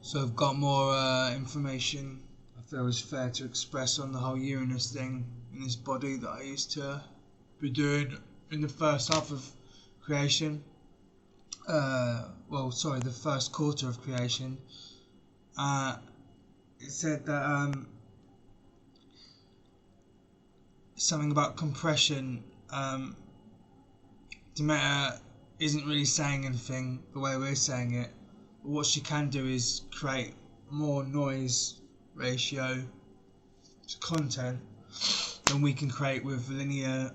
So I've got more information I feel is fair to express on the whole Uranus thing in this body that I used to be doing in the first half of creation. The first quarter of creation. It said that something about compression. Demeter isn't really saying anything the way we're saying it. But what she can do is create more noise ratio to content than we can create with linear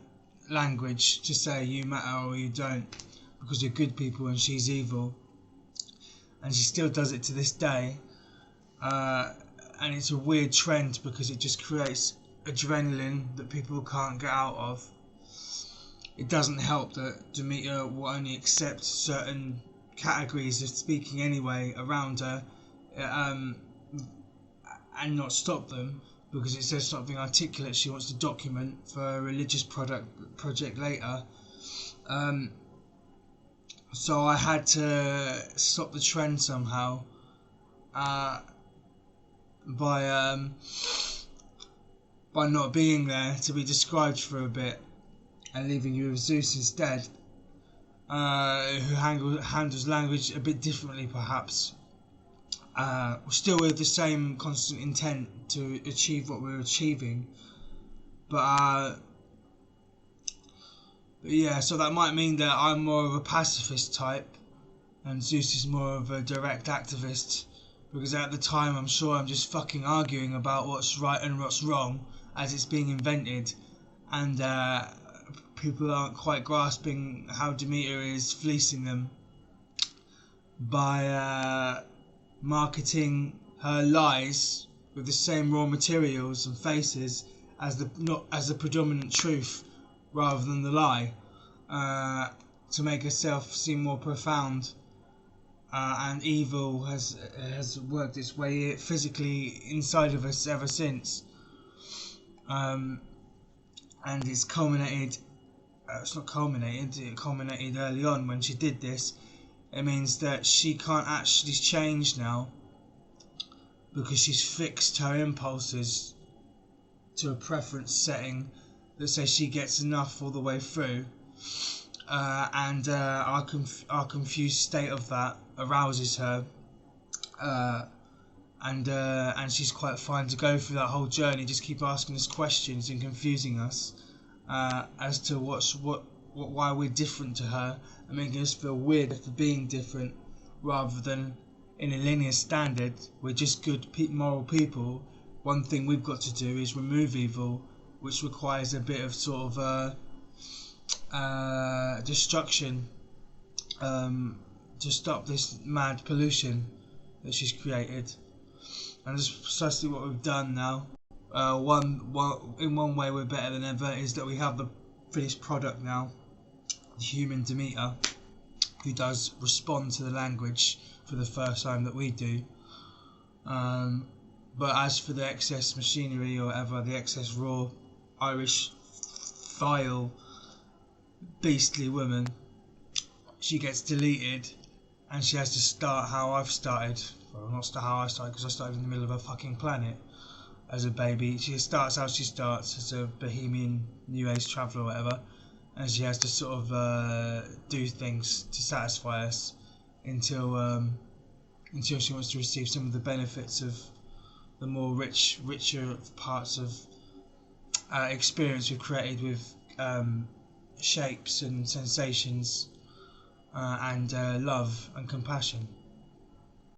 language to say you matter or you don't, because you're good people and she's evil. And she still does it to this day. And it's a weird trend because it just creates adrenaline that people can't get out of. It doesn't help that Demeter will only accept certain categories of speaking anyway around her, and not stop them because it says something articulate she wants to document for a religious project later. So I had to stop the trend somehow by not being there to be described for a bit and leaving you with Zeus instead, who handles language a bit differently perhaps, still with the same constant intent to achieve what we're achieving, but yeah, so that might mean that I'm more of a pacifist type and Zeus is more of a direct activist, because at the time I'm sure I'm just fucking arguing about what's right and what's wrong as it's being invented, and people aren't quite grasping how Demeter is fleecing them by marketing her lies with the same raw materials and faces as the predominant truth rather than the lie, to make herself seem more profound, and evil has worked its way physically inside of us ever since, and it's culminated. It culminated early on when she did this. It means that she can't actually change now because she's fixed her impulses to a preference setting that says she gets enough all the way through, and our confused state of that arouses her, and she's quite fine to go through that whole journey, just keep asking us questions and confusing us as to why we're different to her and making us feel weird for being different, rather than in a linear standard we're just good moral people. One thing we've got to do is remove evil, which requires a bit of sort of destruction to stop this mad pollution that she's created, and that's precisely what we've done now. In one way we're better than ever is that we have the finished product now, the human Demeter, who does respond to the language for the first time that we do. But as for the excess machinery or whatever, the excess raw Irish vile beastly woman, she gets deleted and she has to start how I've started. Well, not how I started, because I started in the middle of a fucking planet as a baby. She starts how she starts, as a bohemian new age traveller or whatever, and she has to sort of do things to satisfy us until she wants to receive some of the benefits of the more richer parts of experience we've created with shapes and sensations, and love and compassion.